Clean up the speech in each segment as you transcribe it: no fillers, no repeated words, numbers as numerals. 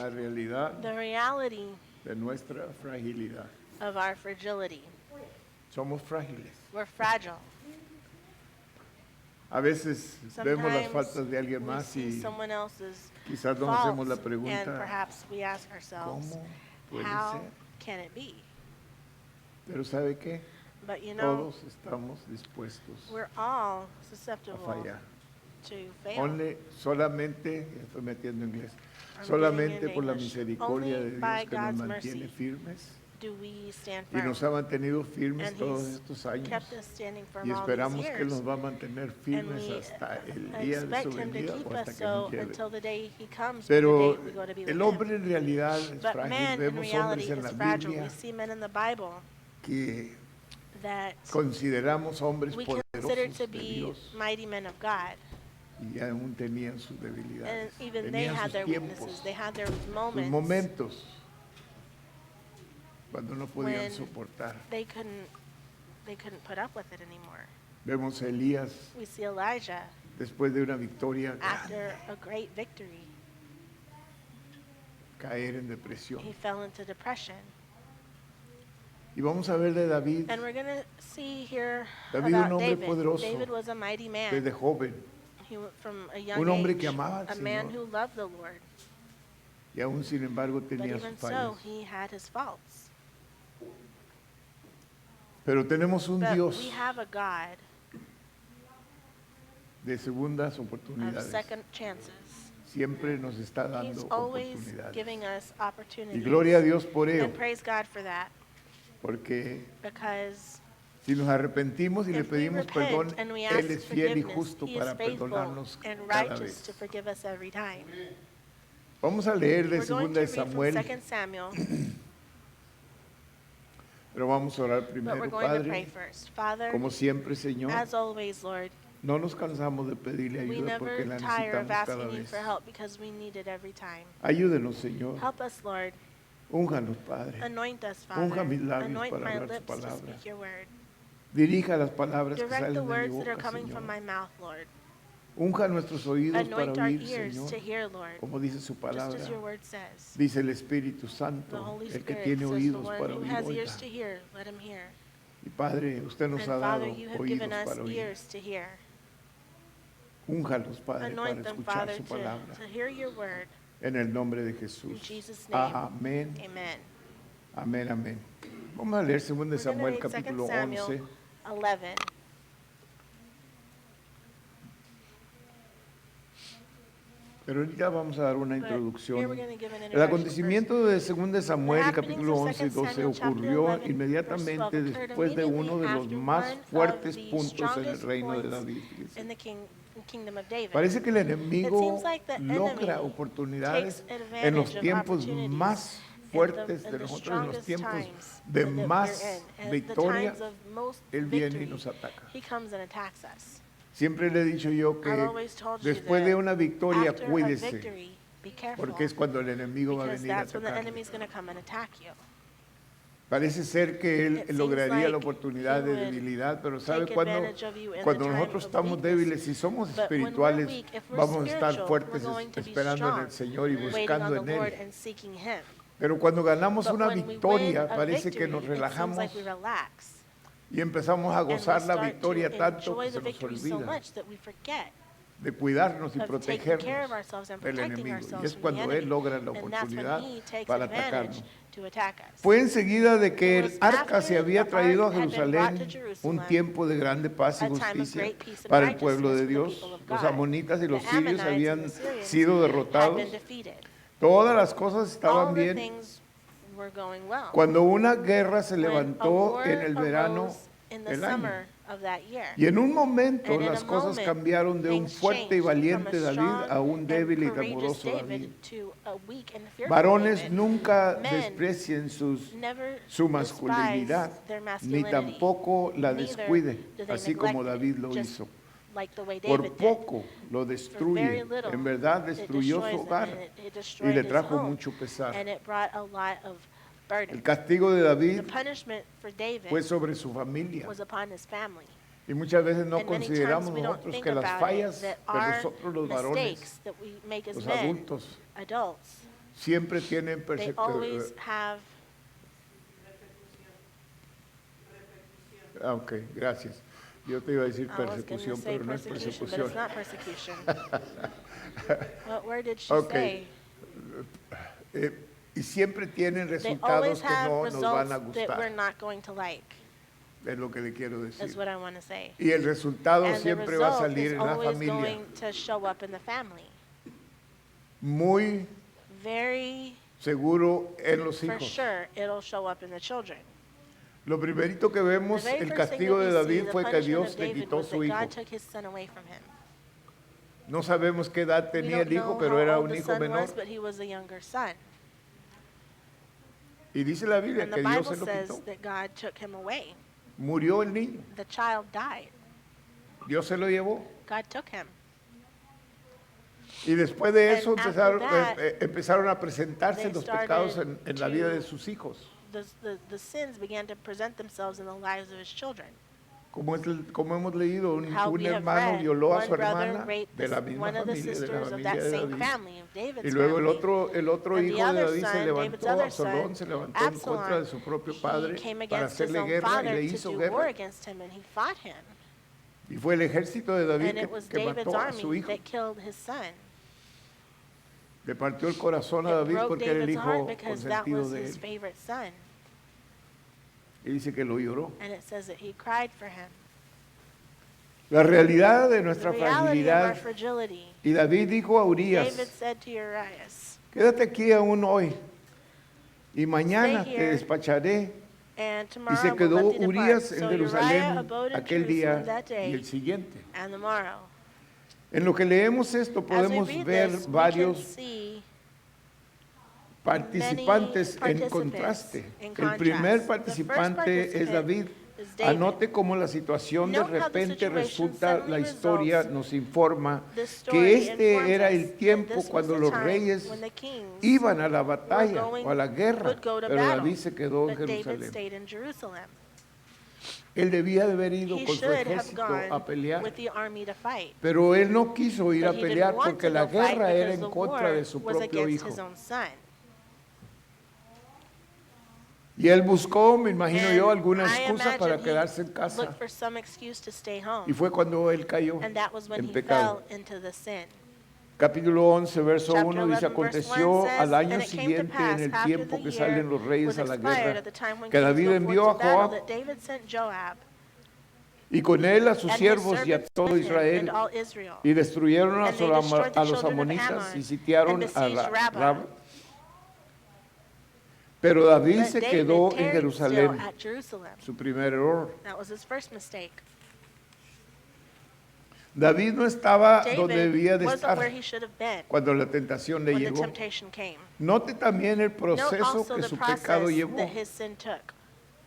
la realidad the reality de nuestra fragilidad. of our fragility. Somos frágiles. We're fragile. A veces vemos las Sometimes faltas de alguien we más see y someone else's quizás nos hacemos la faults, and pregunta, perhaps we ask ourselves, ¿cómo puede how ser? can it be? Pero ¿sabe qué? But you know, Todos estamos dispuestos we're all a susceptible fallar. to fail. Solamente, ya estoy metiendo inglés, I'm solamente getting in por la English. misericordia Only de by Dios que nos God's mantiene mercy firmes do we stand y firm. nos ha mantenido firmes And todos He's estos años kept us standing firm y all these esperamos que Él years. nos va a mantener And firmes we hasta el día de expect su Him to venida keep o hasta us que nos so lleve. until the day He comes, or the Pero day we go to be with el Him. hombre en realidad es But frágil. man, in Vemos hombres reality, en is la fragile. Biblia We see men in the Bible que that consideramos hombres we consider poderosos to de be Dios mighty men of God. y aún tenían sus And debilidades, even they tenían had sus their tiempos, weaknesses. They had their sus moments momentos cuando no podían when soportar. they couldn't put up with it anymore. Vemos a Elías We see Elijah después de una victoria after a great victory. caer en depresión. He fell into depression. Y vamos a ver de David And we're going to see here David, un about hombre David. poderoso, David was a mighty man. desde joven He went from a young un hombre age, que amaba al a man Señor. who loved the Lord. y aún sin embargo But tenía even sus so, fallas. he had his faults. Pero tenemos un But Dios we have a God de segundas of oportunidades. second chances. Siempre nos está He's dando always oportunidades. giving us Y opportunities. gloria a Dios por ello, And praise God for that, porque because si nos arrepentimos y le if we pedimos perdón, repent and we Él ask es fiel y forgiveness, justo He is para faithful perdonarnos and cada righteous vez. to forgive us every time. Vamos a leer de We're going segunda to de read from Samuel, 2 Samuel, pero vamos a orar but we're primero, going to pray Padre, first. Father, como siempre, Señor, as always, Lord, no nos cansamos de pedirle we ayuda porque never la tire of necesitamos cada asking you vez. for help because we need it every time. Ayúdenos, Señor, Help us, Lord. únjanos, Padre, Anoint us, unja Father. mis labios Anoint para my hablar tu lips to palabra. speak your word. Dirija las palabras que Direct salen the de mi words that are boca, coming from Señor. my mouth, Lord. Unja nuestros oídos para Anoint our oír, ears Señor, to hear, Lord, como dice su just palabra. as your word says. Dice el Espíritu The Santo, Holy el que Spirit tiene says the oídos one para who oír, has oiga. ears to hear, let him hear. Y Padre, usted nos And ha dado Father, you have oídos given us para oír. ears to hear. Únjalos, Padre, para Anoint them, escuchar Father, su palabra. to hear your word. En el nombre de In Jesús. Jesus' name, Amén, amen. amén, amén. Vamos a leer 2 de We're going to Samuel, read 2 capítulo Samuel 11. 11. Pero ahorita vamos a dar una But here introducción. we're going to give an El introduction acontecimiento de 2 de Samuel, The happenings capítulo of 11 y 2 12, Samuel, chapter ocurrió 11, verse inmediatamente 12 occurred después de uno de los immediately más after one fuertes of the puntos en el strongest reino de points David. Fíjese. in the kingdom of David. Parece que el It enemigo seems like the logra enemy oportunidades takes en los advantage of tiempos opportunities más in fuertes the de nosotros, en los strongest tiempos times de that we're más in. At the victoria. times of most Él viene y victory, nos ataca. he comes and attacks us. Siempre le he dicho yo I've que always told you después that de una victoria, after a cuídese, victory, be careful, porque es cuando el enemigo va a because venir a that's when the atacar. enemy's going to come and attack you. Parece ser que él It seems lograría la like oportunidad he de would debilidad, pero ¿sabe take cuando, advantage of you in the cuando time nosotros of estamos weakness? débiles, si somos But when we're espirituales, weak, if we're vamos a estar spiritual, fuertes we're going to be esperando en strong, el Señor y waiting on buscando the en Lord Él. and seeking Him. Pero cuando ganamos But una when we win victoria, a parece que victory, nos it seems relajamos like we relax. y empezamos a And we gozar la start victoria to tanto enjoy que the se nos victory so olvida much that we forget de cuidarnos y of taking protegernos care of ourselves and del protecting enemigo. Y ourselves es from the cuando Él enemy. logra la And that's when oportunidad He takes para advantage atacarnos. to attack us. Fue enseguida de que It el was arca se after había the traído a ark had been brought to Jerusalén Jerusalem, un tiempo de grande paz y a time of justicia great peace and para el pueblo de righteousness for the Dios. people of Los God. amonitas y los The sirios Ammonites and habían the Syrians sido had derrotados. been defeated. Todas las cosas All estaban the bien. things were going well. Cuando una guerra se When a levantó war en el verano arose in the del año. summer of that year. Y en un momento And in las a cosas moment, cambiaron de un things fuerte y changed valiente from a David strong a un and débil y courageous temoroso David David. to a weak and fearful Varones David. nunca Men desprecien never su despise masculinidad, their ni masculinity, tampoco la neither descuide, do they así como neglect David it, lo just hizo. like the way Por David did. poco lo For very destruye, little, en verdad it destruyó su destroys them, hogar and it y destroyed le his trajo home, mucho pesar. and it brought a lot of El burden. castigo de The David punishment for David fue sobre su familia. was upon his family. Y muchas veces no And many consideramos times we don't nosotros think que las about fallas it, that de our nosotros los varones, mistakes that we make as los men, adultos, adults, siempre tienen They always have, ok, gracias. Yo te iba a decir I was going to persecución, say pero no es persecution, but persecución. it's not persecution. What word did she Okay. say? Y siempre tienen They always resultados que have no nos van results a that we're gustar, not going to like, es lo que le quiero is decir. what I want to say. Y el resultado And the siempre va a result salir is en la always familia, going to show up in the family. muy Very seguro en los for hijos. sure, it'll show up in the children. Lo primerito que The vemos, very el first thing castigo that de we see, David the fue que punishment Dios of le David quitó was su that hijo. God took his son away from him. No sabemos qué edad We tenía don't el hijo, know pero how era old un the hijo son menor. was, but he was a younger son. Y dice la Biblia And que the Dios Bible se lo says quitó. that God took him away. Murió el niño, The child died. Dios se lo llevó. God took him. Y después de eso And after that, empezaron a presentarse they los pecados started en la vida to- de sus hijos. The sins began to present themselves in the lives of his children. Como hemos leído, un How we have hermano read, violó a one su brother hermana raped de la misma one of the familia, de la sisters of familia that de same David. family, of David's Y luego family. el otro And the hijo de other David se son, David's levantó, other son, Absalón se levantó en contra de su propio he padre came para against his hacerle own guerra y father le to hizo do war guerra. against him, and he fought him. Y fue el ejército de David And it was que David's mató a su army hijo. that killed his son. Le partió el corazón a It David broke porque era el David's heart hijo because that consentido was de his él. favorite son. Y dice que lo lloró. And it says that he cried for him. La realidad de The nuestra reality of our fragilidad. fragility. Y David dijo a David Urías, said to Uriah, quédate aquí aún hoy y mañana Stay te here, despacharé. and Y tomorrow se I will quedó let thee depart. Urías en So Uriah Jerusalén abode in aquel Jerusalem día that y day el siguiente. and the morrow. En lo que leemos esto As we podemos read ver this, we can varios see participantes en participants contraste. in El primer contrast. participante The first es David. is David. Anote cómo la situación de Note how the repente situation resulta, suddenly la historia results. nos informa The story que este informs era us el that tiempo this was cuando the los time reyes when the kings iban a la batalla going- o a la guerra, would go to pero battle, David se quedó en but David Jerusalén. stayed in Jerusalem. Él debía de haber ido He con su should have ejército a gone pelear, with the army to fight. pero él no quiso ir a But he didn't pelear want porque to la go fight guerra era because en the contra war de su was propio against hijo. his own son. Y él buscó, me imagino And yo, alguna I excusa para imagine he quedarse en casa. looked for some excuse to stay home. Y fue cuando él cayó And that was when en he pecado. fell into the sin. Capítulo 11, verso Chapter 1 dice, 11, verse aconteció 1 says, al año "And it came to siguiente, pass en el after tiempo the que year salen los reyes was a la expired, guerra, at the time when que kings David go envió forth a to battle, Joab that David sent Joab y con él a sus and his siervos y a servants todo with him Israel, and all Israel. y destruyeron And they destroyed the a los children of amonitas Ammon y sitiaron and a besieged Rabbah. Rab. Pero David But se David quedó en tarried Jerusalén, still at Jerusalem. su primer error. That was his first mistake. David no estaba donde debía David de wasn't estar where he should have been cuando la tentación le when the llegó. temptation came. Note también el Note proceso also que the su pecado process llevó. that his sin took.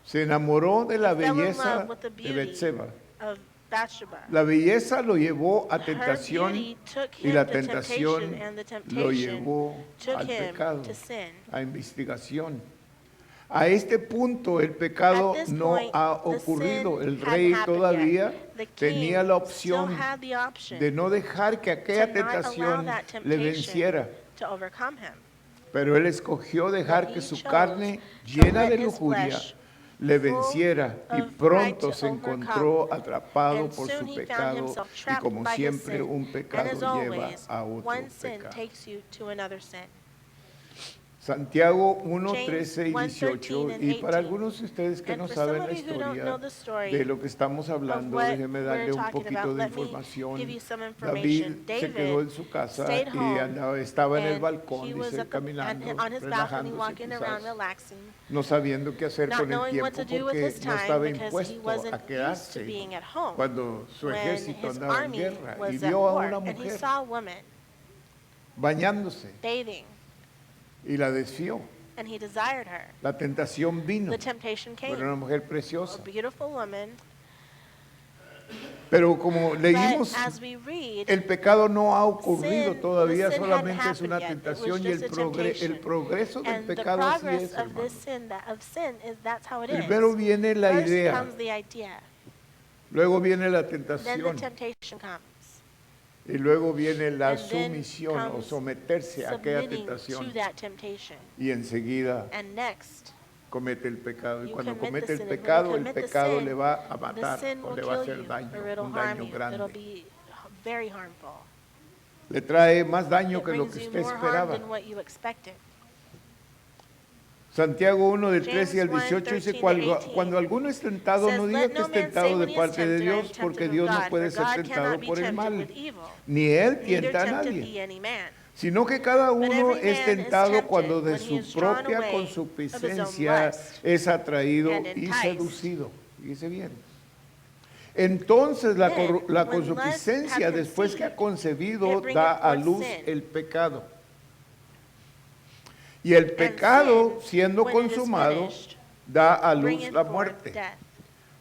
Se enamoró de la He fell in belleza love with the de beauty Betseba. of Bathsheba. La belleza lo llevó a Her tentación beauty took y him la to tentación temptation, and the lo temptation llevó took al him pecado, to sin. a investigación. A este punto el pecado At this no point, ha the ocurrido. sin El hadn't rey happened todavía yet. The tenía king la still opción had the option de no dejar que aquella to not allow tentación that le temptation venciera. to overcome him. Pero él escogió dejar But que he su chose carne to llena let de his lujuria flesh le full venciera y of pronto pride se to encontró atrapado And por soon su he found pecado himself y trapped como by his siempre sin. un And pecado as lleva always, a otro one sin pecado. takes you to another sin. Santiago 1, James 13 y 1, 18. 13 and Y para 18. algunos de ustedes que And no for some saben of la you who don't know the story de lo que estamos hablando, what déjeme darle we're un talking poquito about, de let me información. give you some David information. se David quedó en su casa stayed y home, estaba en el and balcón, he was dice, up caminando, on his balcony relajándose walking around, quizás, relaxing, no sabiendo qué hacer not con el knowing what tiempo to do with porque his no time estaba because he impuesto wasn't a used to quedarse being at home cuando su when ejército his andaba en army guerra y was at vio a war. una And he mujer saw a woman bañándose bathing, y la desfió. and he desired her. La tentación vino, The temptation era came. una mujer A preciosa. beautiful woman. Pero como But leímos, as we read, el pecado no ha ocurrido sin- todavía, the sin solamente hadn't es una happened yet. It was tentación y el, just a temptation. el progreso del and the pecado así progress es, of hermano. this sin, that's how it is. Primero viene la First idea, comes the idea, luego viene la then the tentación. temptation comes. Y luego viene la And then sumisión o comes someterse a aquella submitting tentación. to that temptation. Y enseguida And next, comete el pecado. Y you cuando commit comete the el sin. And when you pecado commit the sin, le va a the matar sin o will le va a kill hacer you, daño, or it'll un harm daño you. It'll grande. be very harmful. Le trae más daño It que lo brings que you usted more harm esperaba. than what you expected. Santiago 1 del 13 al James 18 dice, 1:13 to cuando, 18 cuando alguno es tentado, says, no diga "Let que no es man say tentado de when he is parte de tempted, I am Dios, porque tempted of Dios no God, puede for ser God tentado cannot be por el tempted mal, with evil, ni Él neither tienta a tempteth nadie, he any man. sino que cada But uno every es man is tentado tempted cuando de when he su is drawn propia away of his own concupiscencia lust es atraído and y enticed. seducido. Fíjese bien. Entonces la Then, la when lust concupiscencia, hath después que ha conceived, concebido, it bringeth da a forth luz sin. el pecado. Y el And pecado, sin, siendo when it is consumado, finished, da a luz bringeth la forth muerte. death.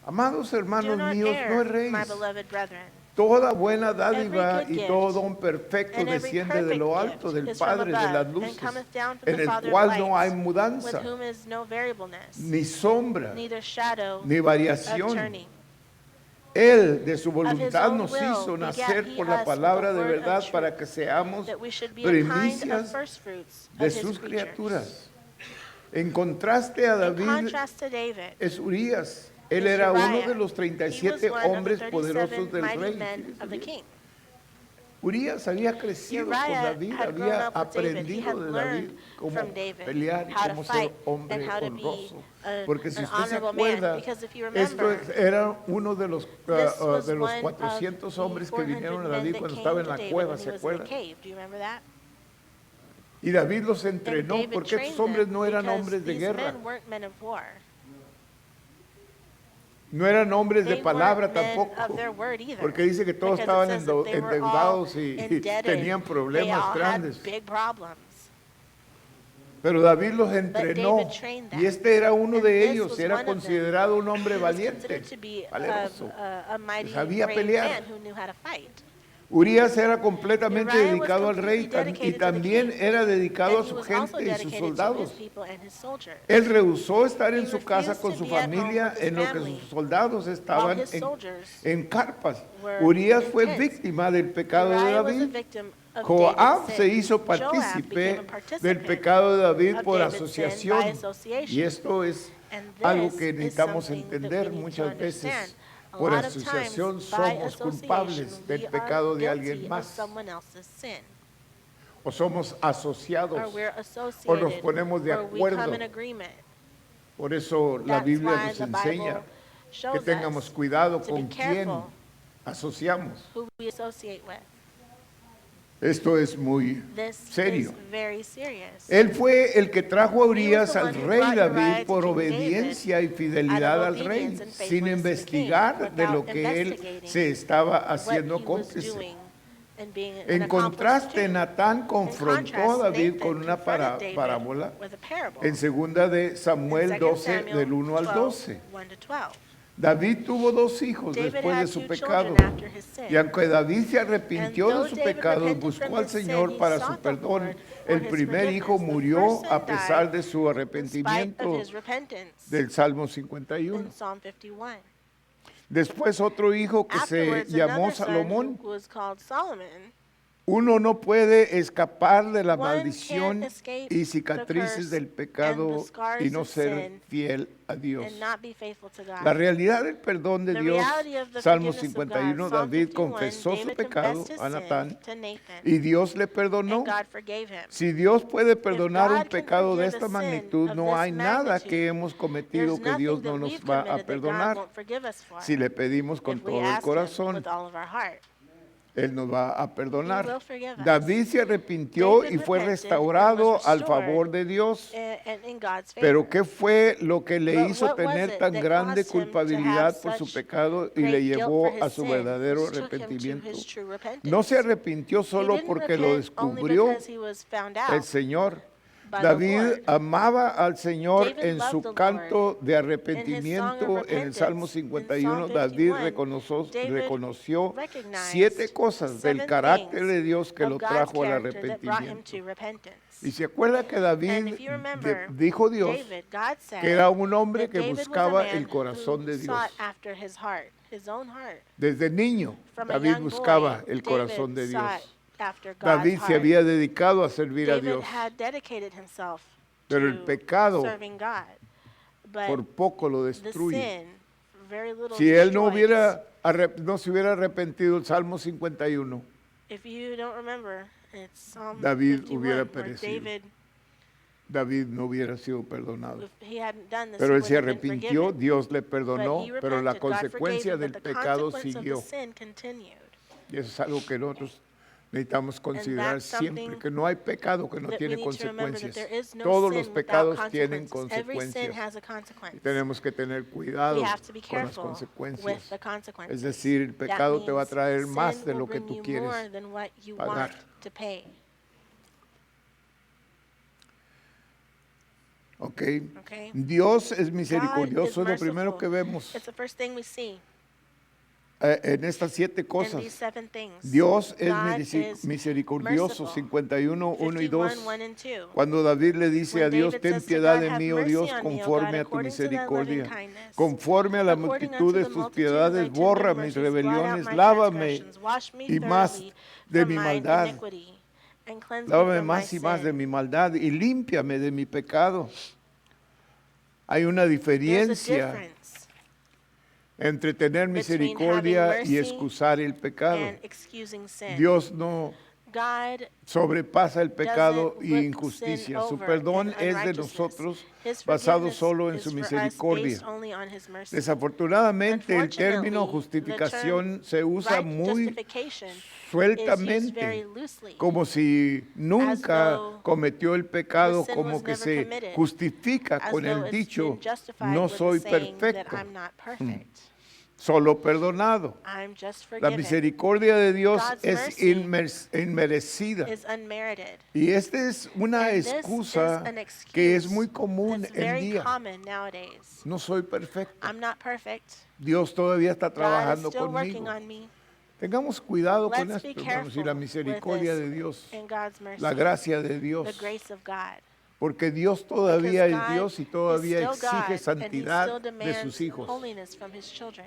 Amados Do hermanos not míos, no err, erréis. my beloved brethren. Toda buena Every dádiva good y gift todo don perfecto and every desciende de perfect lo alto gift del is from Padre de las above, and luces, cometh down from en the el Father of cual no hay lights, with mudanza, whom is no variableness, ni sombra, neither shadow ni of variación. turning. Él de su Of his voluntad own nos will hizo begat nacer he por la us with palabra the de word of verdad truth, para que seamos that we should be a kind of primicias firstfruits de of his sus creatures. criaturas. En contraste a In David contrast to David, es Urías. Él is era uno Uriah. de los He was 37 one of the hombres 37 poderosos del mighty rey. men Fíjese of the bien. king. Urías había crecido con Uriah David, had grown había up with David. He aprendido had de David learned cómo from David pelear y how to cómo ser fight hombre and how to be honroso. a- Porque si an usted se honorable man. acuerda, Because if you esto remember, era uno de los, this was de los one of 400 the hombres que 400 vinieron a men David that cuando came estaba en to la David cueva, when he ¿se was in the acuerda? cave. Do you remember that? Y David los And entrenó David porque estos trained hombres them no eran because hombres de these guerra, men weren't men of war. no eran hombres de They palabra weren't men tampoco, of their word either. porque dice que todos Because it estaban says that they were all endeudados y indebted. tenían They problemas all grandes. had big problems. Pero David los entrenó David trained them. y este era uno And de this ellos, was era one of them. considerado un hombre He was valiente, considered to be valeroso. a mighty Sabía brave pelear. man who knew how to fight. Urías era completamente Uriah was dedicado al rey completely dedicated y to the también king. era dedicado a And he su was also gente y sus dedicated to his soldados. people and his soldiers. Él rehusó estar en He su casa refused con to su be at home familia with his en lo que family sus soldados estaban his soldiers en carpas. were Urías fue intense. víctima del pecado de Uriah was a David. victim of Joab David's se sin. hizo Joab became partícipe a participant del pecado de David of por David's sin asociación. by association. Y esto es And algo this que is necesitamos something that we entender need to muchas veces. understand. A Por lot of asociación times, by somos association, culpables del we are pecado de guilty alguien of más. someone else's sin. O somos asociados. Or we're O nos associated, ponemos de or we come acuerdo. in agreement. Por eso la That's Biblia why nos the enseña Bible que shows tengamos us cuidado to be con quién careful asociamos. who we associate with. Esto es muy This serio. is very serious. Él fue el que trajo a He Urias was the al one who rey brought David Uriah to por King obediencia y David fidelidad out al of rey, obedience and sin faithfulness to the king, investigar de lo without que él investigating se estaba what haciendo he was cómplice. doing and being an En accomplice contraste, to. Natán In confrontó a contrast, David Nathan con una confronted David parábola with a parable en segunda de in Samuel 2 12, Samuel del 1 al 12, 12. 1 to 12. David tuvo dos hijos David después had de su two pecado. children after his sin. Y aunque David se And arrepintió though de su David pecado y repented buscó from al his sin, Señor he para su sought the perdón, Lord for el his primer hijo forgiveness. The murió first son a pesar died de su in spite of arrepentimiento his repentance del Salmo in 51. Psalm 51. Después otro hijo que se Afterwards, llamó another son Salomón. who was called Solomon. Uno no puede escapar de la One maldición can't escape y the cicatrices curse del pecado and the scars y no of ser sin fiel a Dios. and not be faithful to God. La realidad del perdón de The Dios, reality of the Salmo forgiveness of God, 51, Psalm David 51, confesó su David pecado confessed his a sin Natán to Nathan, y Dios le and perdonó. God forgave him. Si Dios puede perdonar God un can pecado de forgive esta a sin magnitud, of no this hay nada magnitude, que hemos cometido There's que Dios nothing no that nos we've va a committed that God perdonar. won't forgive us for. Si le pedimos con If we todo el ask Him corazón, with all of our heart. Él nos va a He will perdonar. forgive us. David se arrepintió David y fue repented restaurado and was al restored favor de Dios. And in God's favor. Pero ¿qué fue lo que le But hizo what was tener it tan that grande caused him to culpabilidad have por su such pecado y great le guilt llevó for his a su sin, verdadero which took him to arrepentimiento? his true repentance? No se arrepintió He solo didn't porque lo repent only descubrió because he was found el out Señor. by the David Lord. amaba al Señor David en loved su the Lord. canto de In his song arrepentimiento of en el Salmo repentance, in 51. Psalm David 51, David reconoció recognized 7 cosas del 7 carácter things de Dios que of lo God's trajo al character that brought him arrepentimiento. to repentance. Y se acuerda que And David if you remember, dijo Dios David, God said que era un hombre that que David was a buscaba man el corazón who de Dios. sought after his heart. his own heart. Desde niño, From a David young buscaba boy, el corazón de David sought Dios. after God's David se heart. había dedicado a servir a David Dios. had dedicated himself Pero el to pecado serving God. But por poco lo the destruye. sin, very little Si él no destroys. no se hubiera arrepentido, el Salmo 51, If you don't remember, it's Psalm David 51, hubiera where perecido. David, David no hubiera sido perdonado. if he hadn't done this, Pero he él se wouldn't have been arrepintió, forgiven. Dios le But perdonó, he pero la repented, God consecuencia forgave him, del but the pecado consequence of the siguió. sin continued. Y eso es algo que nosotros necesitamos considerar that's siempre, something que no hay pecado que no That we tiene need to remember that consecuencias. there is no Todos sin los without pecados tienen consequences. Every sin consecuencias. has a Y consequence. tenemos que tener cuidado We have to be con las careful with consecuencias. the consequences. Es decir, el That pecado te va a means traer sin más de will lo que bring tú you quieres more than what you pagar. want to pay. ¿Ok? Okay? Dios es God misericordioso, is es lo primero merciful. que vemos It's the first thing we see en estas 7 in cosas. these 7 things. Dios es God is misericordioso, merciful. 51, 1 y 2. 51, 1 and 2. Cuando David le dice When a Dios, David ten says to piedad God, de "Have mí, oh mercy Dios, on me, O conforme God, a tu according to thy loving misericordia, kindness. conforme a la According multitud unto de the tus multitude of piedades, thy tender borra mis mercies, blot out rebeliones, my lávame transgressions, wash me y más thoroughly de from mi mine maldad. iniquity, and cleanse me Lávame from my más y más de sin. mi maldad y límpiame de mi pecado. Hay una There's a diferencia difference entre tener between misericordia having y mercy excusar el pecado. and excusing sin. Dios no God sobrepasa el pecado doesn't y look injusticia. sin Su over perdón and es de unrighteousness. nosotros, His basado forgiveness solo en is su for us misericordia. based only on his mercy. Desafortunadamente, el término Unfortunately, the justificación term se usa right muy justification is used sueltamente, very loosely, como si nunca though cometió el pecado, the sin como was que never se committed, justifica as con though el it's dicho, been justified no with the soy saying that perfecto, I'm not perfect. solo perdonado. I'm just La forgiven. misericordia de Dios God's es mercy inmerecida. is unmerited. Y esta es una And this excusa is an que es excuse muy común that's en very día. common nowadays. No soy perfecto. I'm not perfect. Dios todavía está God is trabajando still working conmigo. on me. Tengamos cuidado con Let's esto, be hermanos, y la careful misericordia with de this Dios, in God's mercy, la gracia de the Dios, grace of God. porque Dios todavía Because es God Dios y is todavía still exige God, and He santidad still de demands sus hijos. holiness from His children.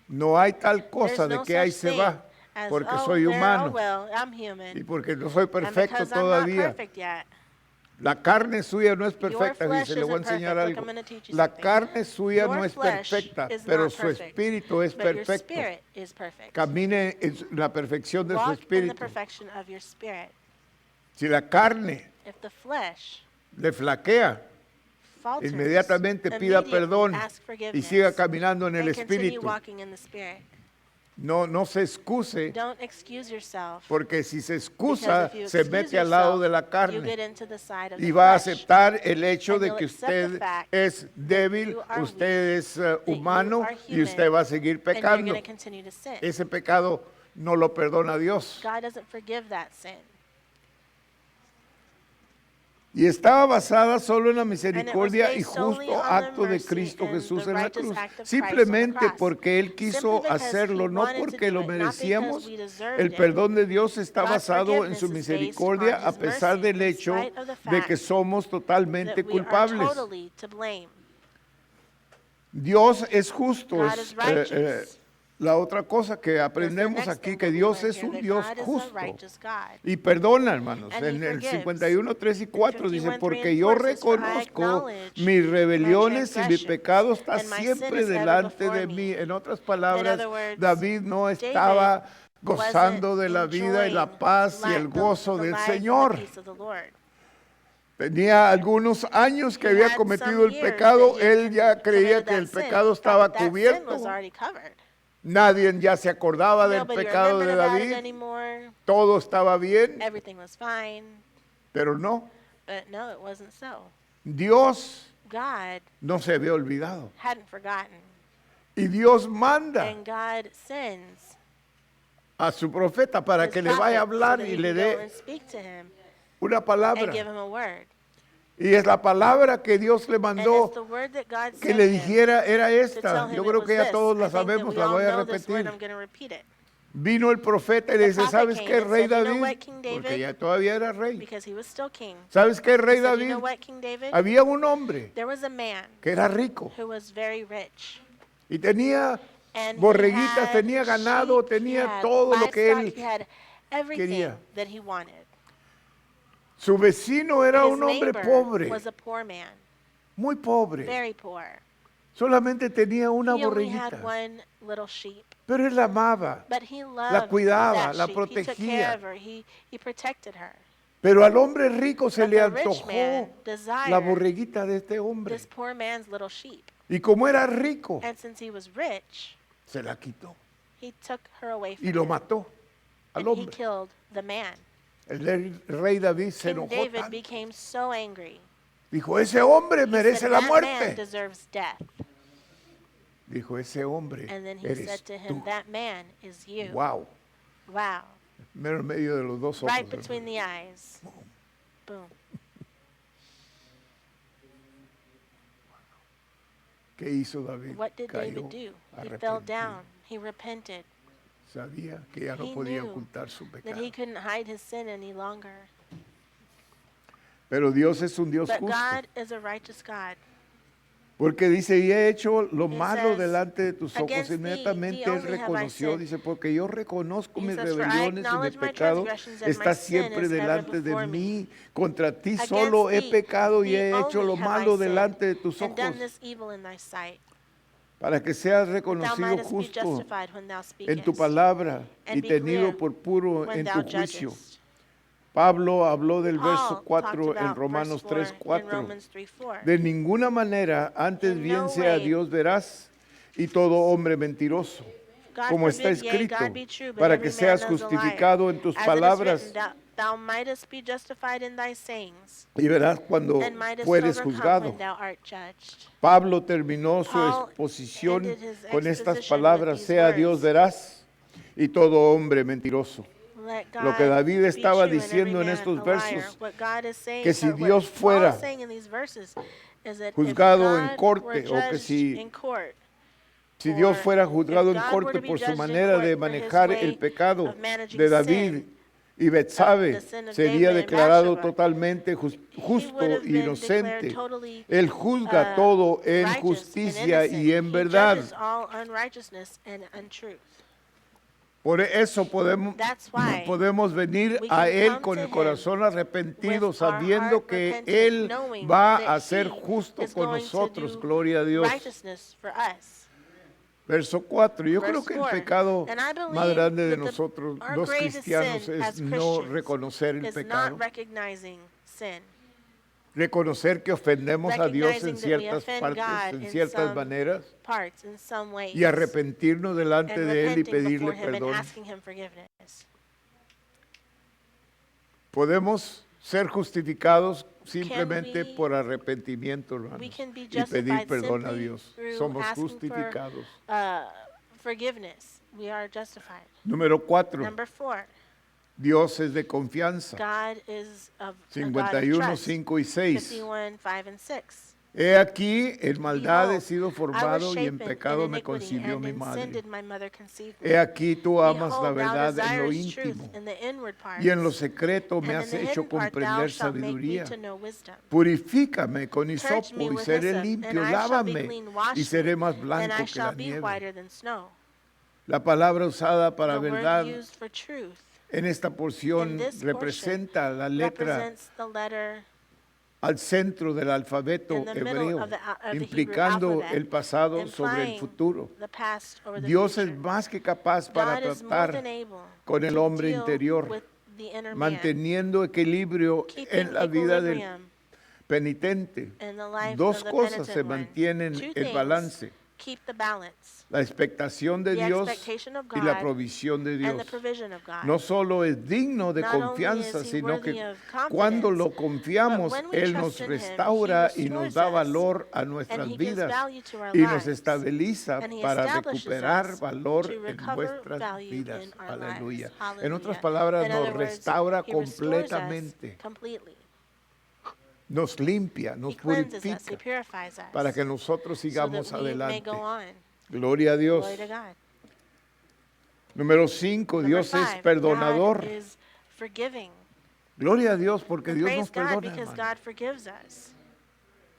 No hay tal cosa There's de no que ahí such se thing va, as, porque oh, soy there, humano oh well, I'm human, y porque no soy and perfecto because I'm not todavía. perfect yet. La carne suya no es perfecta, flesh dice, le voy a isn't enseñar perfect. Look, algo. I'm gonna teach you La something. carne suya Your no es flesh perfecta, is pero not su perfect, espíritu es but your perfecto. spirit is perfect. Camine en la perfección de su Walk in the espíritu. perfection of your spirit. Si la carne If the flesh le flaquea, falters, inmediatamente pida immediately perdón ask y forgiveness siga caminando en el and continue espíritu. walking in the spirit. No se excuse, Don't excuse yourself, porque si se because excusa, if you se excuse mete al lado yourself, de la you carne get into the side of y the va a flesh. aceptar el hecho And de you'll que accept the usted fact es débil, you are usted es you humano are y usted human, va a seguir and you're pecando. going to continue to sin. Ese pecado no lo perdona Dios. God doesn't forgive that sin. Y estaba basada solo en la And it was misericordia y based solely justo on the acto de mercy Cristo and Jesús the en la righteous cruz. act of Christ on the Simplemente cross. porque Él quiso Simply because hacerlo, he no wanted to porque do lo it, not because merecíamos. we deserved El it. perdón de Dios está God's basado en forgiveness su is based misericordia on a his pesar mercy, del in hecho spite of the de que fact somos totalmente that we are culpables. totally to blame. Dios es justo. God is righteous. La otra cosa que That's the aprendemos next aquí, thing que that we Dios learn es here, un that Dios God is a justo. righteous God. Y perdona, hermanos. And he En el forgives. 51, 3 y 4 dice, 51, 3 porque and yo 4 says, "For I reconozco acknowledge mis my rebeliones y mi transgressions, pecado está and my sin siempre is ever delante before de me." mí. En otras In palabras, other words, David no David estaba gozando wasn't de la vida y la enjoying paz y el gozo the del life and the Señor. peace of the Lord. Tenía algunos años que He había had cometido some el years pecado, that he él ya committed creía que that el sin. pecado He thought estaba that sin cubierto. was already covered. Nadie ya se acordaba del Nobody pecado de remembered about it David, anymore. todo estaba bien, Everything was fine. pero no. But no, it wasn't so. Dios God no se había olvidado. hadn't forgotten. Y Dios manda And God sends a su profeta para his que le vaya a prophet so hablar that y he le can go dé and speak to him una and give palabra. him a word. Y es la palabra que Dios le And mandó it's the word that God que sent le him dijera era to tell esta. him Yo it creo was que ya this. todos la I think that sabemos, we la all voy a know this word. repetir. I'm going to repeat it. Vino el profeta y le The dice, prophet ¿sabes came qué, and rey said, "You know David? what, King Porque David?" ya todavía era rey. Because he was still king. ¿Sabes qué, He rey said, "You David? know what, King David? Había un hombre There was a man que era rico who was very rich. Y tenía And borreguitas, he had tenía ganado, sheep, he tenía had todo lo que livestock, él he had everything quería. that he wanted. Su vecino era His un hombre neighbor pobre, was a poor man, muy pobre. very poor. Solamente tenía una He only had borreguita. one little sheep, Pero él la amaba, but he la loved cuidaba, that la sheep. He took care protegía. of her. He protected her. Pero al hombre rico se But le the rich antojó man la desired borreguita de este hombre. this poor man's little sheep. Y como era rico, And since he was rich, se la quitó he took her away from y lo him. mató al And he hombre. killed the man. El rey David se King enojó David tanto. became so angry. Dijo, ese hombre He merece said, la that man muerte. deserves death. Dijo, ese hombre And then he eres said to him, tú. that man is you. Wow. Wow. Mero en medio de los dos ojos. Right between the eyes. Boom. ¿Qué hizo David? What did David Cayó do? He arrepentido. fell down. He repented. Sabía que ya no He podía knew ocultar su that pecado. he couldn't hide his sin any longer. Pero Dios es un Dios But justo. God is a righteous God. Porque dice, y he hecho lo It malo says, delante de tus ojos. "Against thee Inmediatamente él only have I reconoció, sinned." dice, porque yo reconozco He mis says, "For I rebeliones y mi acknowledge my pecado transgressions and my está sin siempre is ever delante de before me. mí. Contra ti Against solo he thee, pecado y thee he hecho only lo have I malo sinned, delante de tus and done ojos, this evil in thy sight, para que seas that thou reconocido mightest be justo justified when thou en tu speakest, palabra y and be tenido clear por puro when en thou tu juicio. judgest. Pablo habló del verso Paul talked 4 en about Romanos verse 4 in 3:4. Romans 3:4. De ninguna manera, antes In bien no sea way. Dios veraz y todo hombre mentiroso, God como está forbid, yea, escrito, God be true, but para every que man seas is a liar. justificado en tus As it is palabras written, thou mightest be justified in thy sayings, y verás cuando and mightest fueres overcome juzgado. when thou art judged. Pablo terminó su Paul exposición ended his con estas exposition palabras, with these sea Dios words. veraz y todo hombre mentiroso. Let Lo que God David be estaba true and diciendo every en man estos a versos, liar. What God is saying, que si or what Dios Paul fuera is saying in these verses is that if juzgado en God corte, were o que judged si- in court, Si Dios or fuera if juzgado en God were corte to be por su judged in manera court de for his manejar way el pecado of managing de David sin, y Betsabe, the sin of sería David and declarado Bathsheba, totalmente he would justo have e been declared inocente. totally Él juzga todo en righteous and justicia innocent. y en He verdad. judges all unrighteousness and untruth. Por eso That's why podemos venir we a can Él come con to el him corazón arrepentido, with our sabiendo heart que repentant, Él knowing va that a ser he justo is con going to nosotros. do Gloria a Dios. righteousness for us. Verso 4. Yo creo Verse que el 4. pecado And I believe más grande de that nosotros, our los greatest cristianos, sin es as no Christians reconocer el is pecado. not recognizing sin. Reconocer que ofendemos a Dios en Recognizing that we ciertas offend partes, God en in ciertas some maneras, parts, in some ways, y arrepentirnos delante and de Él y repenting pedirle before him and perdón. asking him forgiveness. Podemos ser justificados simplemente we- por arrepentimiento, We hermanos, can be y pedir justified perdón a simply Dios. through Somos asking justificados. for forgiveness. We are justified. Número 4. Number 4, Dios es de confianza. God is of a God of 51, trust. 5 y 6. 51, 5 and 6. He aquí, en maldad he Behold, sido I was formado y en shapen pecado in me iniquity, concibió and mi in sin madre. did my mother conceive me. He aquí, tú amas la Behold, thou verdad en lo desirest truth íntimo in the inward parts, y en lo secreto me and has in the hecho hidden part thou comprender shalt make me sabiduría. to know wisdom. Purifícame con Purge hisopo me y with seré hyssop, limpio, and I shall be lávame clean. Wash y seré me, más and blanco I que la shall be nieve. whiter than snow. La palabra usada para The word verdad used for truth en esta in porción this portion representa la letra represents the letter al centro del alfabeto in the middle hebreo, of the Hebrew implicando alphabet, el pasado sobre el implying futuro. the past over the Dios future. es más que capaz para God is more tratar than able con el to hombre deal interior, with the inner man, manteniendo equilibrio keeping en la vida del equilibrium penitente. in the life Dos of the cosas se penitent one. mantienen Two en things balance: keep the balance, la expectación de the Dios expectation of y la God provisión de and Dios. the provision of God. No solo es digno de Not only confianza, is he sino worthy que of cuando confidence, lo confiamos, but when we Él trust nos in him, restaura he y nos restores da us, valor a and nuestras he gives vidas value to our y nos lives, estabiliza and he para establishes recuperar us valor to en recover nuestras value vidas. in our Aleluya. lives. Hallelujah. En otras palabras, In nos other words, restaura he restores us completamente, completely. nos limpia, nos He cleanses us, he purifica purifies us, para que nosotros so sigamos that we may adelante. go on. Gloria a Dios. Glory to God. Número 5, Number Dios es 5, perdonador. God is forgiving. Gloria a Dios porque Dios Praise nos God perdona, because hermano. God forgives us.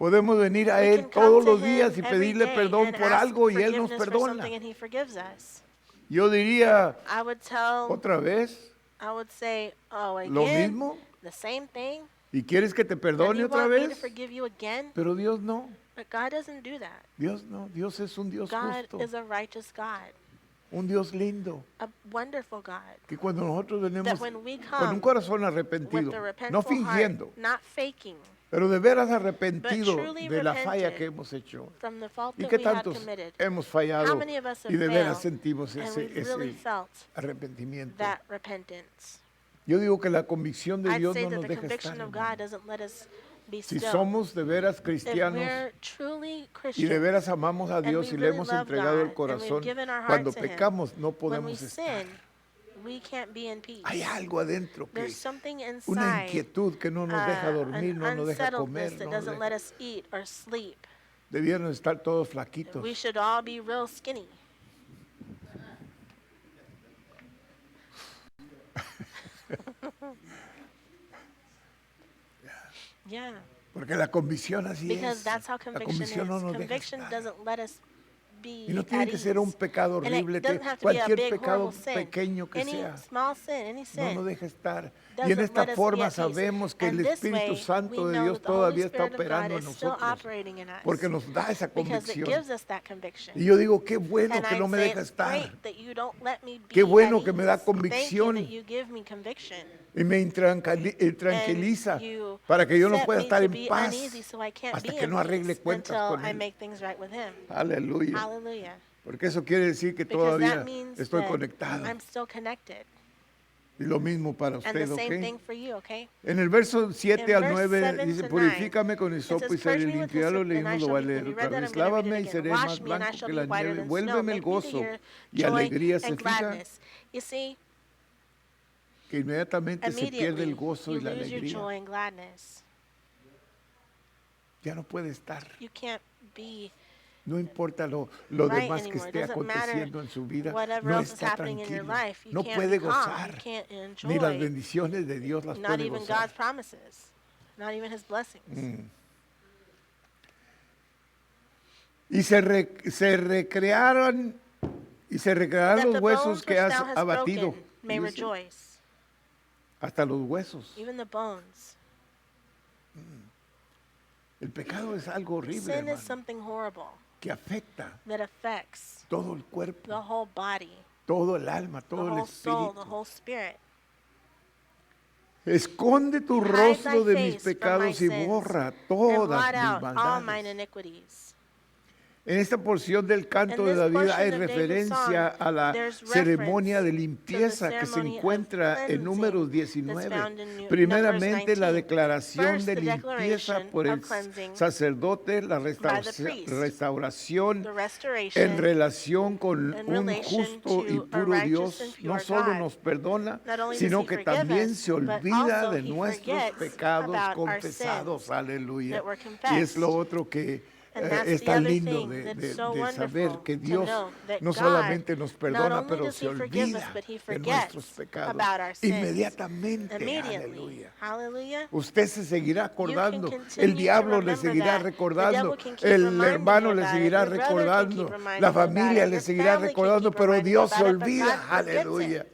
Podemos venir a We Él can come todos to los Him días y every pedirle day perdón and por ask algo y Él nos forgiveness for perdona. something and He forgives us. Yo diría, I would tell, otra vez, I would say, oh, lo again, mismo. the same thing. ¿Y quieres que te And perdone you otra want me to vez? forgive you again? Pero Dios no. But God doesn't do that. Dios no. Dios es un Dios God justo. is a righteous God, Un Dios lindo. a wonderful God. Que cuando nosotros venimos That when we con un come corazón with arrepentido, the no repentful fingiendo, heart, not faking, pero de veras arrepentido truly de la falla repented que hemos hecho. from the fault ¿Y that qué we had tantos committed. hemos How fallado many of us y have de veras failed sentimos and ese, we've really ese felt arrepentimiento? that repentance? Yo digo que la convicción de I'd Dios say no that nos the deja conviction estar. of God doesn't let us be Si still. somos de veras If cristianos we're truly y de Christians veras amamos a and Dios we y le really hemos love entregado el God and we've corazón, given our heart cuando to Him, pecamos no when we podemos estar. sin, we can't be in peace. Hay algo adentro que There's something una inside, inquietud que no nos deja dormir, an no nos deja unsettledness comer, that no nos doesn't let deja. us eat or sleep. Debieron estar todos flaquitos. We should all be real skinny. Yeah, Porque la convicción así because es. that's how La conviction convicción no is. nos deja Conviction estar. doesn't let us be Y no tiene at que ser un ease. pecado And it horrible, doesn't have to be a cualquier big, pecado horrible sin. pequeño que Any sea, small sin, any no sin nos deja estar. Y doesn't en esta let us be forma at peace. sabemos que el And this Espíritu way, Santo we de know Dios that the Holy todavía está Spirit of God operando en is still nosotros, operating in us porque nos da esa because it convicción. gives us that conviction. Y yo digo, qué bueno And que no I'd me say deja it's estar. great that you don't let me be Qué bueno at que me da ease. Thank you convicción. that you give me conviction. Y me tranquiliza And you para que yo no set pueda me estar to en be paz uneasy so I can't hasta be que in no arregle peace cuentas until con I Él. make things right with Him. Aleluya. Hallelujah. Porque eso quiere decir que Because todavía that means estoy that conectado. I'm still connected. Y lo mismo para And the usted, same thing ¿ok? for you, okay? En el verso 7 In al verse 9 7 dice, to 9, purifícame con it hisopo y says, seré "Purge me with limpio. Ya lo hyssop, and I leímos, lo shall voy a be leer clean." You otra read that, vez. I'm going to read Lávame it y again. seré Wash más me, and I blanco shall que be la whiter nieve. than snow. Vuélveme el Make me to gozo hear y joy alegría. ¿Se and fija? gladness. You see, Que inmediatamente se pierde el immediately gozo you y la lose your alegría. joy and gladness. Ya no puede estar. You can't be No importa lo right demás que anymore. It esté doesn't matter aconteciendo en su vida, whatever no else is está happening in your tranquilo. life. You No can't puede be calm. You gozar. can't Ni las enjoy. bendiciones de Dios las Not puede even gozar. God's promises. Not even His blessings. Y se recrearán That los the huesos bones que which has thou hast abatido. broken may Dice, rejoice. hasta los huesos. Even the bones. El pecado es algo horrible, Sin is hermano, something horrible que afecta that affects todo el cuerpo, the whole body, todo el alma, the todo el whole soul, the espíritu. whole spirit. Esconde tu Hide rostro thy de mis face from my pecados y sins, borra and todas blot mis out all mine maldades. iniquities. En esta porción del canto In de this David portion hay of David's referencia song, a la there's ceremonia de reference limpieza to the que se ceremony of encuentra en cleansing Números that's 19. found in Numbers Primeramente, la 19. declaración First, de the limpieza declaration por el of cleansing sacerdote, la by the priest. restauración The en restoration relación con in un relation justo y to a puro righteous Dios, and no pure solo God. nos perdona, Not only does sino He que forgive también us, se but olvida also de He nuestros forgets pecados about our confesados. sins Aleluya. that were Y es lo confessed. otro que And that's es the tan other lindo thing de that's so saber wonderful que to Dios know that no God solamente nos not perdona, only pero does se He forgive us, olvida but He de nuestros forgets pecados about our sins inmediatamente. immediately. Aleluya. Hallelujah. Usted se seguirá acordando, continue el to diablo le remember seguirá that. The recordando, devil can keep el reminding hermano you le about seguirá it. Your brother can keep recordando, reminding la you about familia it. le Your seguirá family can recordando, keep pero reminding you Dios se about it, but olvida. God forgets it. Aleluya.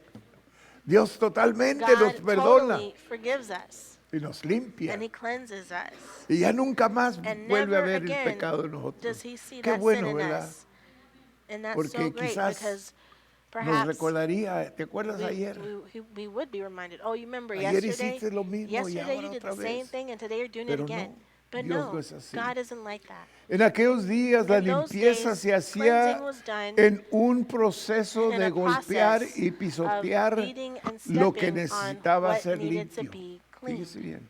Dios totalmente nos God perdona totally forgives us, y nos limpia. and He cleanses us. Y ya nunca más And vuelve a never ver el again pecado en nosotros. does He see Qué that sin bueno, in ¿verdad? us. And that's Porque so great quizás because Nos perhaps recordaría, ¿te acuerdas ayer? we would be reminded. Oh, you remember Ayer yesterday? hiciste lo mismo y Yesterday ahora you did otra the same vez. thing, and today you're doing Pero it again. no, But Dios no, no es así. God isn't like that. En aquellos días la In those limpieza days, se hacía cleansing was done en un proceso in de a golpear process y of pisotear beating and lo que stepping on necesitaba what ser needed to limpio. be clean. Fíjese bien.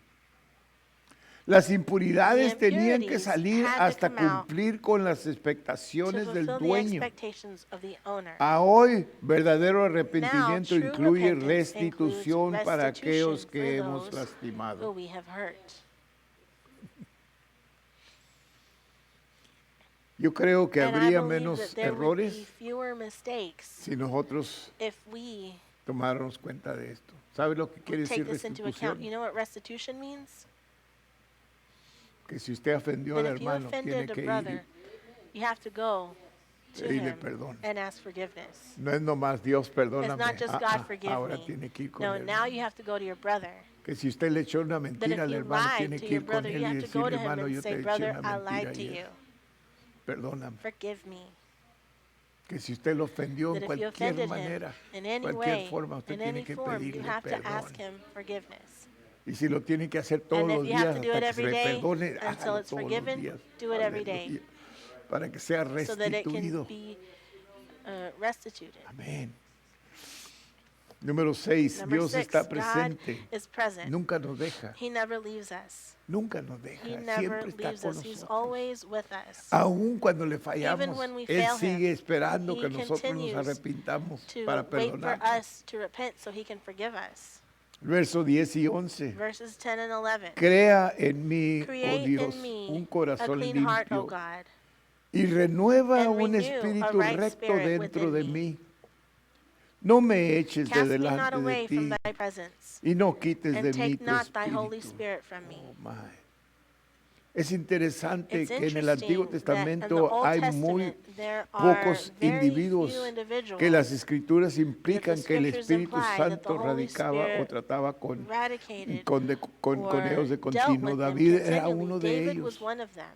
Las impuridades The tenían que impurities salir had to hasta come out cumplir con las to expectaciones del fulfill the dueño. expectations of the owner. A hoy, verdadero arrepentimiento Now, true incluye repentance restitución includes para aquellos restitution que for hemos those who lastimado. we have hurt. Yo creo que And I habría believe menos that there would be errores fewer mistakes si nosotros if we tomáramos cuenta de esto. ¿Sabe lo que quiere would decir take this into account. You restitución? know what restitution means? que si usted ofendió al that if you hermano, tiene offended a que brother, ir you have to go to pedirle him perdón. and ask forgiveness. No es nomás Dios, It's perdóname. not just God forgive ahora me. tiene que ir con No, él. now you have to go to your brother. Que si usted le echó una That mentira if al you hermano, lied tiene to que your ir con brother, él you y have to go decirle, to him hermano, and yo te say, eché brother, una I lied mentira to you. ayer. Perdóname. Forgive me. Que si usted lo ofendió en That if you cualquier offended him manera, in any cualquier way, forma, usted in tiene any que form, you pedirle have to ask perdón. him forgiveness. Y si lo tiene que hacer todos And if los you have días to do hasta it que se every le day perdone, until hágalo it's todos los forgiven, días. do it every day. Aleluya. Para que sea So that it can restituido. be restituted. Amén. Número 6, Number Dios 6, está God presente. is present. Nunca nos deja. He never leaves us. Nunca nos deja. He never Siempre está leaves con us. He's nosotros. always with us. Aún cuando le Even fallamos, when we Él fail sigue him, esperando he que nosotros nos continues arrepintamos to para wait for perdonarnos. us to repent so he can forgive us. Verso 10 y 11. Verses 10 and 11. Crea en mí, oh Create Dios, in me un a corazón clean heart, O limpio God, y renueva and un renew a espíritu right recto spirit dentro within de me. mí. No me eches de Cast me not delante de away from ti thy presence, y no quites de and mí take tu not thy Holy espíritu. Spirit from me. Oh, my. Es interesante It's que en el Antiguo interesting that in the Testamento Old hay muy Testament there are pocos very individuos few individuals que las Escrituras that implican the que el scriptures Espíritu imply that the Santo Holy radicaba o Spirit trataba con eradicated con ellos de or dealt continuo. with them David era continually. uno de David ellos, was one of them.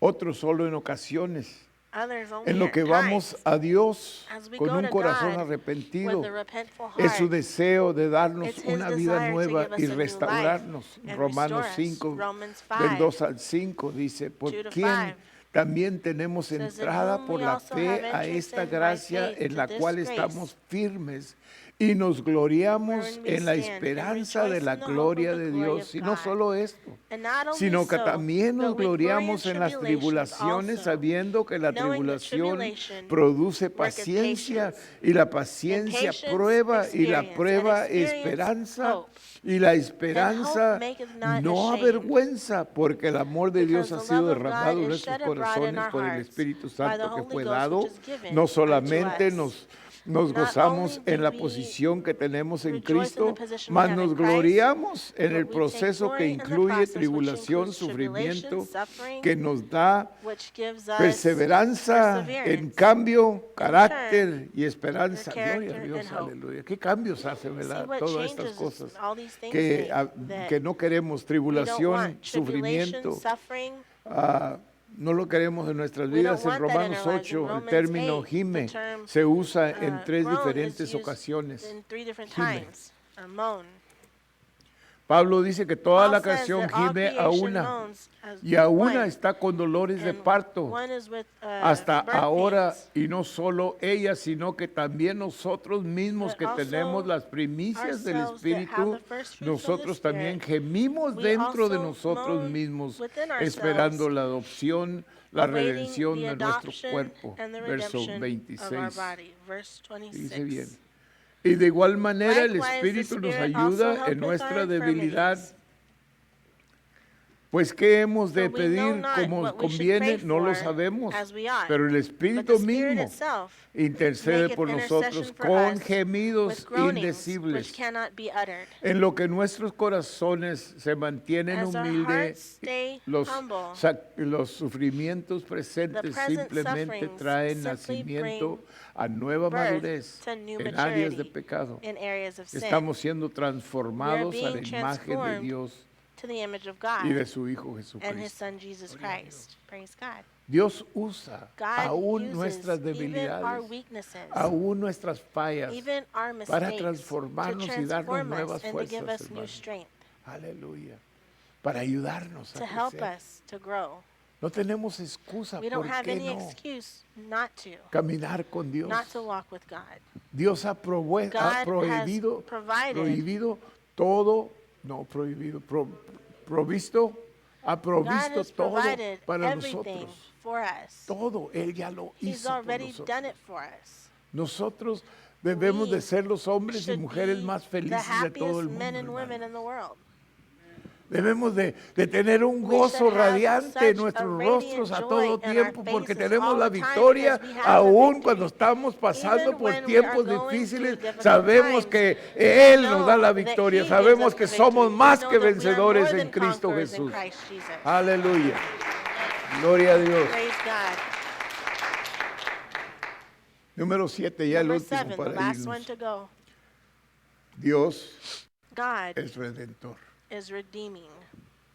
otros solo en ocasiones. Others only En lo at que vamos times. a Dios As we con go un to corazón God arrepentido, with a repentful es su heart, deseo de darnos it's his una vida desire to nueva give us y a new life restaurarnos. and Romanos restore us. 5, Romans del 5, 2 al 5 dice, por 2 to quien 5 también tenemos says, "In entrada whom por we la also fe have a entrance esta in by gracia faith en to la this cual grace, estamos firmes y nos gloriamos wherein we en la stand, and esperanza de rejoice la in the hope of gloria the de glory Dios. of Y no God. solo esto, And not only sino que so, también nos but we glory in gloriamos en las tribulations tribulaciones, also, sabiendo que la knowing that tribulación tribulation produce worketh paciencia, patience, y la and paciencia patience prueba, y la experience, prueba and experience esperanza, hope. y la And esperanza hope maketh not no ashamed, avergüenza, porque el amor de Dios because ha the sido love of derramado God en is nuestros shed abroad in corazones our por el hearts Espíritu by the Santo que Holy fue Ghost, dado. which is given No unto solamente us. nos Not gozamos only en do la we posición que tenemos en rejoice in the Cristo, position we mas have nos in Christ, gloriamos en el but we take proceso que glory in the incluye process, which tribulación, includes tribulation, sufrimiento, suffering, que nos da which gives us perseverancia, en perseverance, cambio, in carácter turn, y esperanza. character Gloria a Dios, and hope. aleluya. ¿Qué cambios hace, See verdad? what Todas estas changes cosas all these things que, make que that no queremos, we don't tribulación, want. Tribulation, sufrimiento, suffering, no lo queremos en nuestras we don't vidas. En want that in Romanos our lives. In 8, el Romans término 8, the gime term se usa en tres groan is diferentes used ocasiones. in 3 different Gime. times, or moan. Pablo dice que toda Paul la says creación that all gime a creation una, moans as y a una one, está con dolores de and parto one is with, hasta birth ahora, pains. y no solo ella, sino que también nosotros mismos But que also tenemos las primicias del ourselves that have Espíritu, the first fruits of the nosotros también Spirit, gemimos we dentro de also nosotros moan mismos, within esperando ourselves, la adopción, la awaiting redención the de nuestro adoption cuerpo. and the Verso redemption of our 26. body. Verse Dice bien. 26. Y de igual manera el Likewise, the Espíritu nos Spirit also ayuda en helpeth nuestra our debilidad. infirmities. Pues qué hemos de For we know pedir not como what we should conviene, pray no lo for sabemos, as we ought, pero el but Espíritu the Spirit mismo itself intercede maketh por nosotros intercession for con us gemidos with groanings indecibles, which cannot be uttered. en lo que nuestros corazones se mantienen As our hearts humildes. stay Los, humble, los sufrimientos presentes present simplemente sufferings traen simply nacimiento bring a nueva birth madurez to new en áreas de maturity pecado. in areas of sin, Estamos siendo transformados a la being imagen de transformed Dios to the image of y de God su Hijo and His Jesucristo. Son Jesus Christ. Praise God. Dios usa God aún uses nuestras even our debilidades, weaknesses, aún nuestras fallas, even our para mistakes, to transformarnos y darnos transform nuevas us and to give fuerzas, us new hermano. strength, Aleluya. Para ayudarnos to a help crecer. us to grow. No tenemos excusa We don't por have qué any no excuse not to, caminar con Dios. not to walk with God. Dios ha God has provided, todo, no prohibido, provisto, ha God provisto has todo provided para everything nosotros. for us. Todo, Él ya lo He's hizo por already nosotros. done it for us. Nosotros debemos de ser los hombres y Should mujeres be más the felices de todo el happiest men mundo, and women hermano. in the world. Debemos de tener un We gozo should have radiante en such a nuestros radiant rostros a joy todo in our tiempo porque faces tenemos all la the time victoria because we have the aún victory. cuando estamos pasando Even por when we are tiempos going difíciles. through difficult Sabemos times, que we Él nos da know la that victoria. He gives Sabemos us que the somos victory. más We que know that we are more vencedores en than Cristo conquerors in Jesús. Christ Jesus. Aleluya. Gloria a Dios. Praise God. Número 7, ya el Number último 7, the para last one irnos. to go. Dios God es redentor. is redeeming.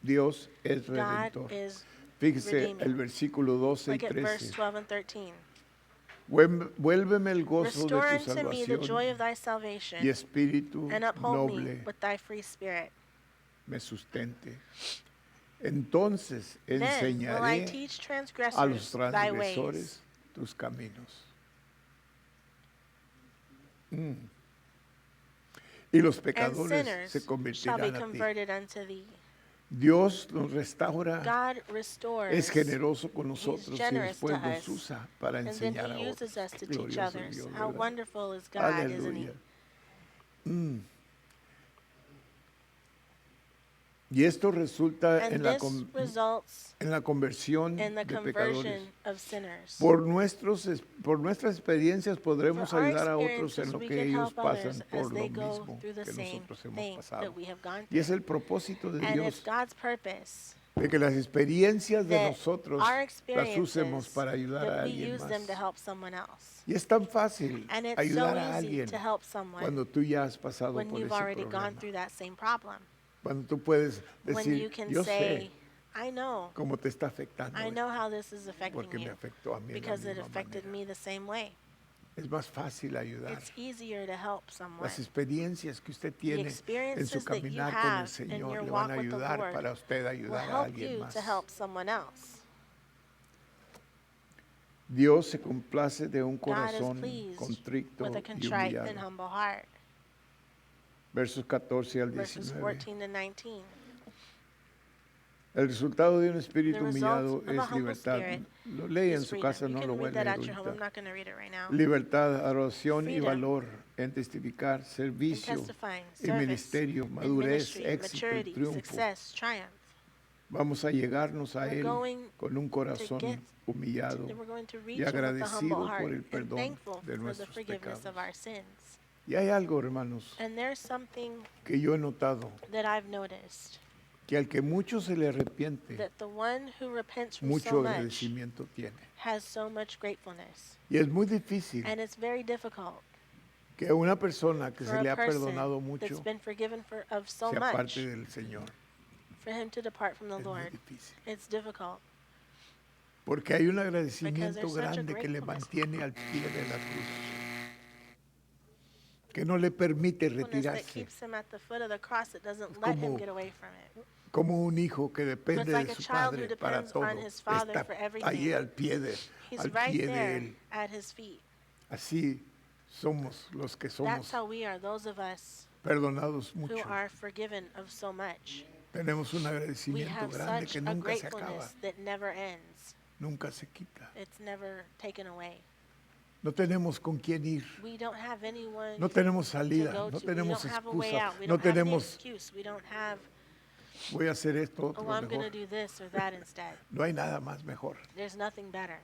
Dios es God redentor. is Fíjese redeeming. el versículo 12 y Look at verse 13. 12 and 13. Vuélveme el gozo Restore de tu unto me the joy salvación of thy salvation, y espíritu and uphold me noble with thy free spirit. me sustente. Entonces Then will I enseñaré teach a los transgressors thy ways, transgresores tus caminos. Y los and pecadores sinners se shall be convertirán a ti. converted unto thee. Dios nos restaura, God restores, es generoso con He's nosotros y generous después to nos us, usa para and then enseñar a he otros. uses us to teach Glorioso others. Dios, How ¿verdad? wonderful is God, isn't he? Aleluya. Y esto resulta And en la, this results en la conversión in the de pecadores. conversion of sinners. Por nuestras experiencias podremos For our ayudar a otros en experiences, lo we que can ellos help others pasan as por they lo go mismo through the que same nosotros hemos thing pasado. that we have gone Y es through. el propósito de And it's Dios, God's purpose de que las experiencias de that nosotros our las experiences, usemos para ayudar a that we alguien use them to más. help someone else. Y es tan fácil And it's ayudar so a easy alguien to help someone cuando tú ya has pasado when por you've ese already gone problema. through that same problem. Cuando tú puedes When you decir, can yo say, sé I know. cómo te está afectando, I know how this is affecting porque me you afectó a mí de la because it misma affected manera. me the same way. Es más fácil ayudar. It's easier to help someone. Las experiencias que usted tiene en su experiences that you caminar con el have in Señor your le van a walk with the ayudar Lord para usted will ayudar a help alguien you más. to help someone else. Dios se complace de un God is corazón pleased contricto with a y contrite and humillado. humble heart. Versos 14 al Verses 19. 14 to 19. El resultado de un The espíritu result humillado of a es humble libertad. spirit Lo lee en is su freedom. casa, You no lo can voy a read that leer at your home. I'm ahorita. not going to read it right now. Libertad, adoración y Freedom. valor en testificar, In servicio testifying, y service, ministerio, in madurez, ministry, éxito y maturity, triunfo. success, triumph. Vamos a llegarnos a We're Él going con un corazón get humillado Then we're going to reach y him with a agradecido humble heart por el and perdón thankful de for the nuestros forgiveness pecados. of our sins. Y hay algo, hermanos, And there's something que yo he notado, that I've noticed, que al que mucho se le arrepiente, that the one who repents from mucho so much agradecimiento tiene. has so much gratefulness. Y es muy difícil And it's very difficult que una persona que for se le a ha perdonado person that's mucho been forgiven of so se much aparte del Señor. for him to depart from the Es muy Lord. difícil. It's difficult Porque hay un because agradecimiento there's such a grande que le gratefulness mantiene al pie de la cruz, que no le permite that retirarse, keeps him at the foot of the cross. It doesn't let him como get away from it. como un hijo que depende It's like de a su child who padre para depends todo. on his father Está for ahí everything. al pie de, He's al right pie de there él. at his feet. Así somos los que That's somos how we are, those of us perdonados who mucho. are forgiven of so much. Tenemos un We agradecimiento have grande such que a nunca se acaba, gratefulness that never ends. nunca se quita. It's never taken away. No tenemos con quién ir, We don't have anyone no tenemos to salida, go no to. We tenemos don't have a way excusa, out. We no don't have any tenemos excuse. We don't have, voy a hacer esto oh, otro I'm going mejor. to do this or that instead. No hay nada más mejor. There's nothing better.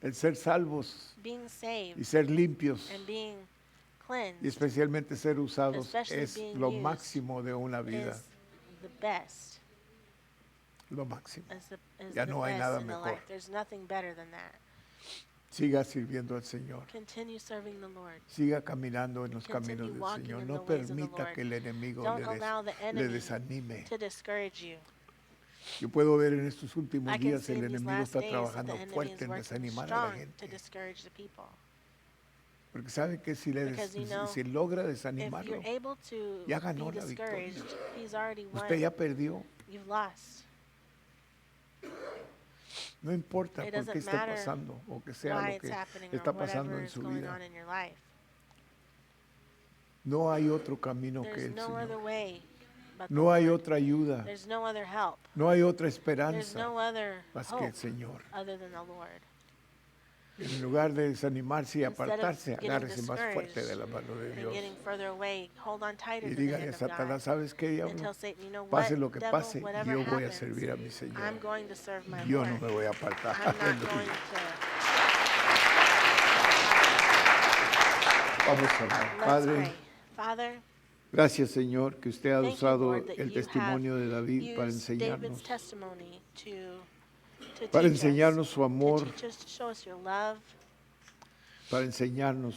El ser salvos Being saved y ser limpios and being y cleansed especialmente ser usados Especially es being lo used máximo de una vida, is the best. lo máximo. Is Ya the no hay best nada in the mejor. life. There's nothing better than that. Siga sirviendo al Señor, Continue serving the Lord. siga caminando en los Continue caminos del walking Señor. in No the ways of the permita Lord. que el enemigo Don't allow the le enemy desanime. to discourage you. Yo puedo ver en estos últimos I can días see el in these enemigo last está days that the trabajando enemy fuerte is en working desanimar a la strong to gente. discourage the people. Porque sabe que Because you know, si logra If desanimarlo, you're able to ya ganó be la victoria. discouraged, he's already won. usted ya perdió. You've lost. No importa It por qué doesn't esté matter pasando o que sea why lo it's que happening or está whatever pasando en is su going vida. on in your life. No hay otro camino que There's el no other Señor. way but the No hay Lord. otra ayuda. There's no other help. No hay otra There's esperanza no other más que hope el Señor. other than the Lord. En lugar de desanimarse y Instead of apartarse, getting agárrese más fuerte de discouraged la mano de and Dios. getting further away, hold on tighter Y to the dígale hand a of God. Satanás, ¿sabes qué, And diablo? tell Satan, you know what, Pase lo que devil, pase, whatever yo voy a happens, servir a mi Señor. I'm going to serve my Yo Lord. no me voy a apartar. I'm not going Aleluya. to. Vamos a orar. Let's Padre, pray. Father, gracias, Señor, que usted ha thank you, usado Lord, that el you have testimonio de David para used David's enseñarnos, testimony to para teach enseñarnos us, su amor, to teach us, to show us your love, para enseñarnos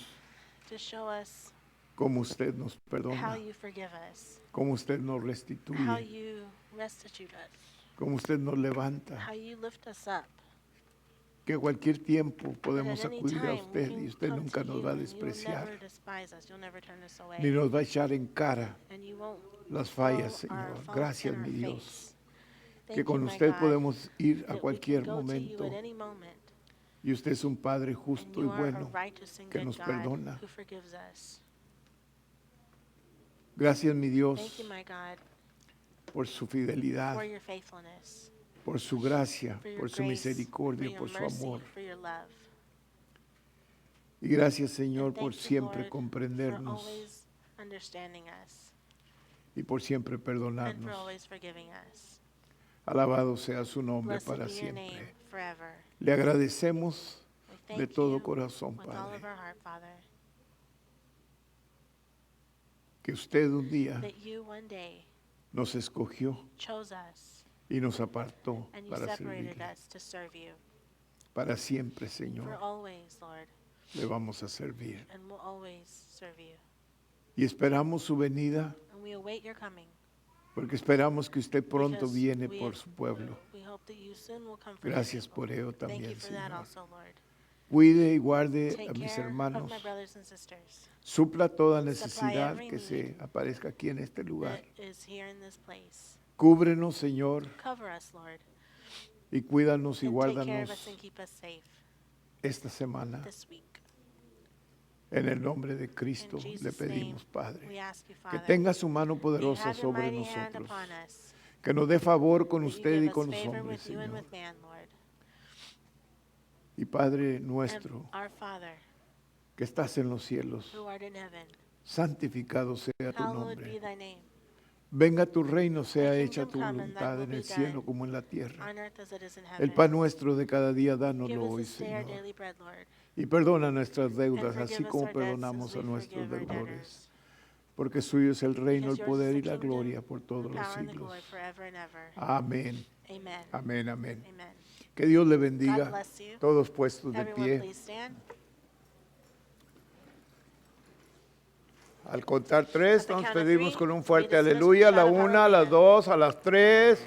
to show us cómo usted nos how perdona, you forgive us, cómo usted nos how restituye, you restitute us, cómo usted nos levanta, how you lift us up. que a cualquier tiempo That podemos at any acudir a time we usted can y usted come nunca to nos you va a and you'll despreciar, never despise us, you'll never turn us away, ni nos va a echar en cara and you won't las throw fallas, our Señor. faults Gracias, in our mi Dios, face. que Thank you, con my usted God, podemos ir a that we can cualquier go to you momento at any moment, y usted es un Padre and justo y you are a bueno righteous and que good nos God perdona. who forgives us. Gracias, mi Thank Dios, you, my God, por su fidelidad, for your faithfulness, por su gracia, for your por su grace, for misericordia, your por su mercy, amor. for your love. Y gracias, Señor, And por thank you, siempre Lord, for comprendernos always understanding us y por siempre and for perdonarnos. always forgiving us. Alabado sea su nombre Blessed para be your name siempre. forever. Le agradecemos We de thank todo you corazón, with all Padre, of our heart, Father, que usted un día that you one day nos escogió chose us y nos apartó and you para separated servirle. us to serve you. Para siempre, For Señor, always, Lord, le vamos a servir. and we'll always serve you. Y esperamos su venida And we await your coming. porque esperamos que usted pronto Because viene we- por su pueblo. We hope that you soon will come for your Gracias people. por ello Thank you también, for that Señor. also, Lord. Cuide y guarde Take a mis care hermanos. of my brothers and sisters Supla toda Supply necesidad every que se aparezca aquí en este lugar. that is here in this place. Cúbrenos, Señor, Cover us, Lord, y cuídanos y and take care of guárdanos us and keep us safe esta semana. this week. En el nombre de Cristo In le Jesus' pedimos, name, Padre, we ask you, que Father, tenga su mano that you poderosa have your sobre mighty hand nosotros, upon us, que nos dé favor con that you usted give y us con los favor hombres, with you and Señor. with man, Lord. Y Padre And nuestro, our Father, que estás en los cielos, who art in heaven, santificado sea tu hallowed be nombre. thy name, Venga tu reino, sea Thy hecha kingdom tu come and thy voluntad will en be el cielo done como en la tierra. on earth as it is in El heaven. pan nuestro de cada día Give dánoslo us hoy, this day our Señor. daily bread, Lord, Y perdona nuestras and deudas, forgive así us como our debts perdonamos as a we nuestros forgive our deudores. debtors. Porque suyo es el reino, Because el yours is poder the y la kingdom, gloria por the todos los power and the siglos. glory forever and ever. Amén, Amen. amén, amén. Amen. Que Dios le God bendiga. bless you. Todos puestos de Everyone, pie. please stand. Al contar tres, At the nos count of pedimos three, con un we fuerte dismiss with aleluya. A la shout of una, a las hallelujah. dos, a las tres.